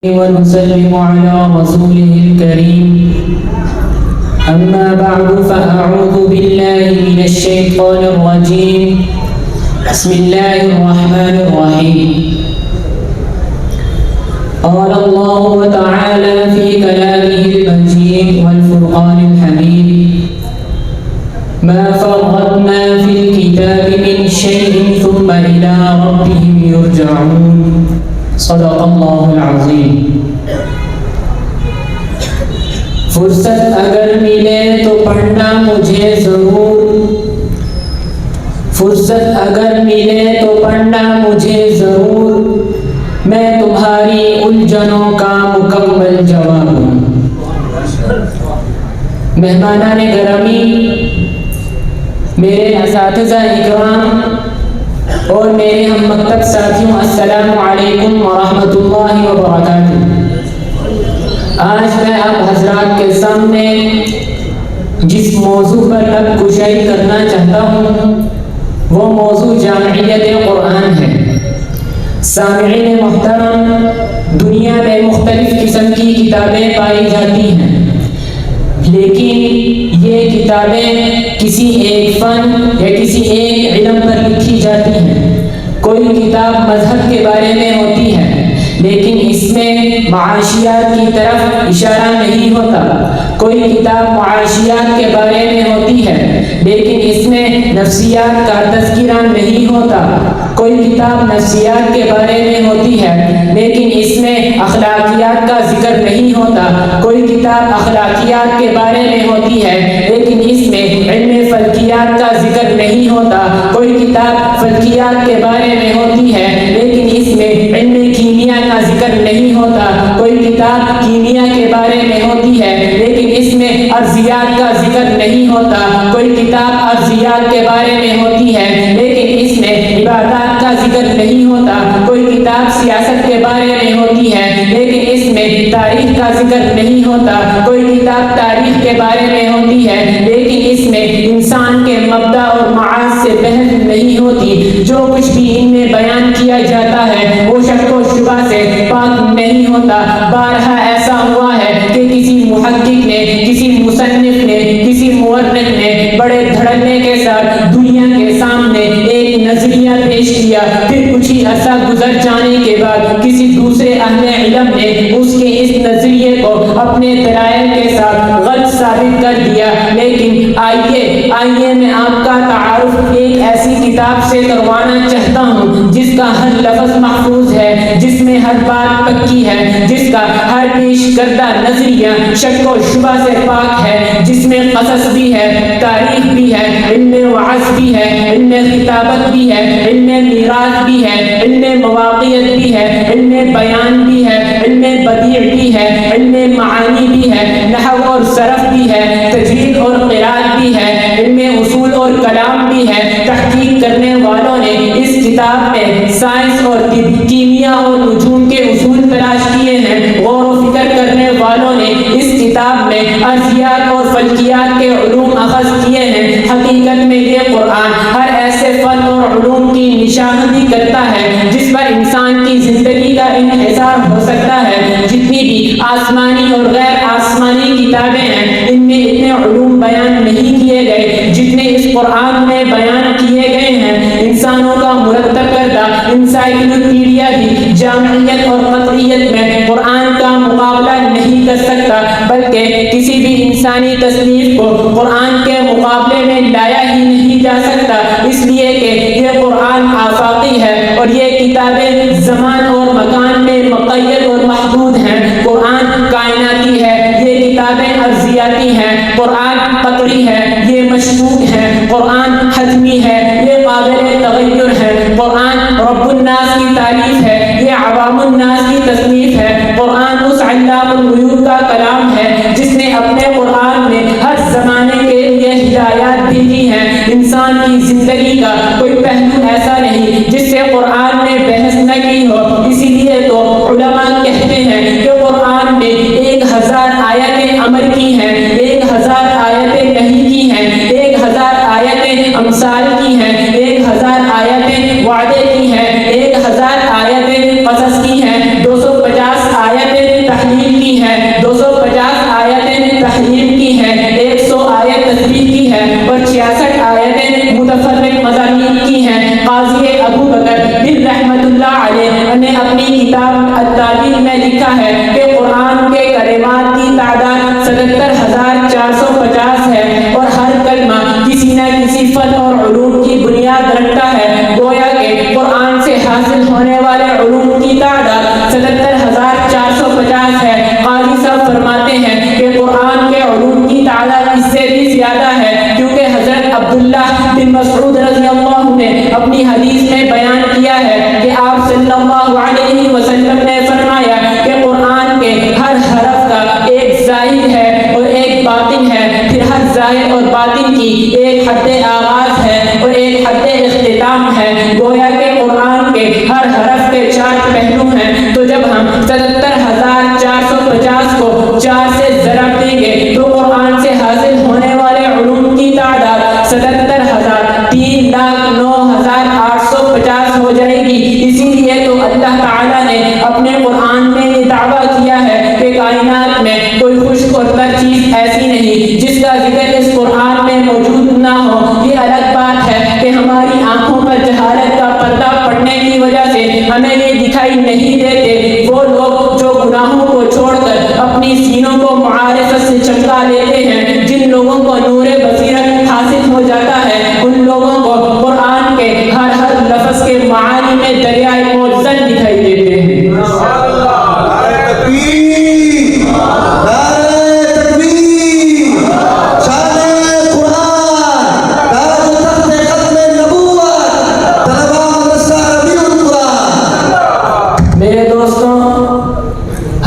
ونسلم على رسوله الكريم أما بعد فأعوذ بالله من الشيطان الرجيم بسم الله الرحمن الرحيم قال الله تعالى في كلامه المجيد والفرقان الحميد ما فرطنا في الكتاب من شيء ثم إلى ربهم يرجعون صدق اللہ العظیم۔ فرصت اگر ملے تو پڑھنا مجھے ضرور، فرصت اگر ملے تو پڑھنا مجھے ضرور، میں تمہاری الجھنوں کا مکمل جواب ہوں۔ مہمانان گرامی، میرے اساتذہ اکرام اور میرے ہم مکتب ساتھیوں، السلام علیکم ورحمۃ اللہ وبرکاتہ۔ آج میں آپ حضرات کے سامنے جس موضوع پر لب کشائی کرنا چاہتا ہوں وہ موضوع جامعیت قرآن ہے۔ سامعین محترم، دنیا میں مختلف قسم کی کتابیں پائی جاتی ہیں، لیکن یہ کتابیں کسی ایک فن یا کسی ایک علم پر لکھی جاتی ہیں۔ کوئی کتاب مذہب کے بارے میں ہوتی ہے لیکن اس میں معاشیات کی طرف اشارہ نہیں ہوتا، کوئی کتاب معاشیات کے بارے میں ہوتی ہے لیکن اس میں نفسیات کا تذکرہ نہیں ہوتا، کوئی کتاب نفسیات کے بارے میں ہوتی ہے لیکن اس میں اخلاقیات کا ذکر نہیں ہوتا، کوئی کتاب اخلاقیات کے بارے میں ہوتی ہے لیکن اس میں علم فلکیات کا ذکر نہیں ہوتا، کوئی کتاب فلکیات کے بارے میں ہوتی ہے لیکن اس میں علم کیمیا کا ذکر نہیں ہوتا، کوئی کتاب کیمیا کے بارے میں ہوتی ہے لیکن اس میں ارضیات کا ذکر نہیں ہوتا، کوئی کتاب ارضیات کے بارے میں ہوتی ہے لیکن اس میں عبادات کا ذکر نہیں ہوتا، کوئی کتاب سیاست کے بارے میں ہوتی ہے لیکن اس میں تاریخ کا ذکر نہیں ہوتا، کوئی کتاب تاریخ کے بارے میں ہوتی ہے لیکن اس میں انسان کے مبدأ اور معاد سے بحث نہیں ہوتی۔ جو کچھ بھی ان میں بیان کیا جاتا ہے وہ شک و شبہ سے پاک نہیں ہوتا۔ بارہا ایسا ہوا ہے کہ کسی محقق نے، کسی مصنف نے، کسی مورخ نے بڑے دھڑلے کے ساتھ دنیا کے سامنے ایک نظریہ پیش کیا، پھر کچھ ہی عرصہ گزر جانے کے بعد کسی دوسرے اہل علم نے اس کے اس نظریے کو اپنے دلائل کے ساتھ غلط ثابت کر دیا۔ لیکن آئیے میں آپ کا تعارف ایک ایسی کتاب سے کروانا چاہتا ہوں جس کا ہر لفظ محفوظ ہے، جس میں ہر بات پکی ہے، جس کا ہر پیش کردہ نظریہ شک و شبہ سے پاک ہے، جس میں قصص بھی ہے، تاریخ بھی ہے، علم وعظ بھی ہے، علم خطابت بھی ہے، علم میراث بھی ہے، علم مواقعیت بھی ہے، علم بیان بھی ہے، علم بدیع بھی ہے، علم معانی بھی ہے، نحو اور صرف بھی ہے، تجوید اور قرات بھی ہے، علم اصول اور کلام بھی ہے۔ تحقیق کرنے والوں نے اس کتاب میں سائنس اور طب، کیمیا اور نجوم کے اصول تلاش کیے ہیں، غور و فکر کرنے والوں نے اس کتاب میں ارضیات اور فلکیات کے علوم اخذ کیے ہیں۔ حقیقت میں یہ قرآن ہر ایسے فن اور علوم کی نشاندہی کرتا ہے جس پر انسان کی زندگی کا انحصار ہو سکتا ہے۔ جتنی بھی آسمانی اور غیر آسمانی کتابیں ہیں ان میں اتنے علوم بیان نہیں کیے گئے جتنے اس قرآن میں بیان کیے گئے ہیں۔ انسانوں کا مرتب کردہ انسائکلوپیڈیا بھی جامعیت اور قطعیت میں قرآن کا مقابلہ نہیں کر سکتا، بلکہ کسی بھی انسانی تصنیف کو قرآن کے مقابلے میں لایا ہی نہیں جا سکتا، اس لیے کہ یہ قرآن آفاقی ہے اور یہ کتابیں زمان اور مکان میں مقید اور محدود ہیں۔ قرآن کائناتی ہے، یہ کتابیں ارضیاتی ہیں۔ قرآن قطعی ہے، یہ مشکوک ہے۔ قرآن حتمی ہے، یہ قابل تغیر ہے۔ قرآن رب الناس کی تعریف ہے، یہ عوام الناس کی تصنیف ہے۔ قرآن اس علام الغیوب کا کلام ہے جس نے اپنے قرآن میں ہر زمانے کے لیے ہدایات بھیجی ہیں۔ انسان کی زندگی کا کوئی پہلو ایسا نہیں جس سے قرآن نے بحث نہ کی ہو، اسی لیے تو علماء کہتے ہیں کہ قرآن نے 1000 آیتیں امر کی ہیں، 1000 آیتیں نہیں کی ہیں، 1000 آیتیں امثال کی ہیں، 1000 آیتیں وعدے کی ہیں، 1000 آیتیں قصص کی ہیں، 250 آیتیں کتاب التعبیر میں لکھا ہے کہ قرآن کے کلمات کی تعداد 77,450 ہے اور ہر کلمہ کسی نہ کسی فن اور علوم کی بنیاد رکھتا ہے۔ گویا کہ قرآن سے حاصل ہونے والے علوم کی تعداد 77,450 ہے۔ قاضی صاحب فرماتے ہیں کہ قرآن کے علوم کی تعداد اس سے بھی زیادہ ہے، کیونکہ حضرت عبداللہ بن مسعود رضی اللہ عنہ نے اپنی حدیث میں بیان کیا ہے کہ آپ صلی اللہ علیہ وسلم نے فرمایا کہ قرآن کے ہر حرف کا ایک ظاہر ہے اور ایک باطن ہے، پھر ہر ظاہر اور باطن کی ایک حد آغاز ہے اور ایک حد اختتام ہے۔ گویا کہ قرآن کے ہر حرف کے 4 پہلو ہیں، تو جب ہم 77,450 کو 4 سے ضرب دیں گے تو قرآن سے حاصل ہونے والے علوم کی تعداد 77,309,850 ہو جائے گی۔ اسی لیے تو اللہ تعالیٰ نے اپنے قرآن میں یہ دعویٰ کیا ہے کہ کائنات میں کوئی خشک اور تر چیز ایسی نہیں جس کا ذکر اس قرآن میں موجود نہ ہو۔ یہ الگ بات ہے کہ ہماری آنکھوں پر جہالت کا پردہ پڑنے کی وجہ سے ہمیں یہ دکھائی نہیں دیتے وہ لوگ جو گناہوں کو چھوڑ کر اپنی سینوں کو معارفت سے چمکا لیتے ہیں۔ جن لوگوں کو نور بصیرت حاصل ہو جاتا ہے ان لوگوں کو قرآن کے ہر لفظ کے معانی میں دریائے موزن دکھائی دیتے ہیں۔ میرے دوستوں،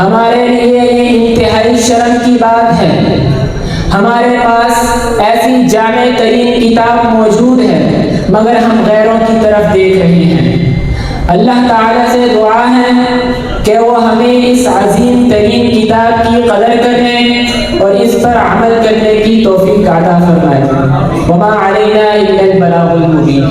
ہمارے لیے یہ انتہائی شرم کی بات ہے، ہمارے پاس ایسی جامع ترین کتاب موجود ہے مگر ہم غیروں کی طرف دیکھ رہے ہیں۔ اللہ تعالیٰ سے دعا ہے کہ وہ ہمیں اس عظیم ترین کتاب کی قدر کرنے اور اس پر عمل کرنے کی توفیق عطا فرمائے۔ وما علینا الا البلاغ المبین۔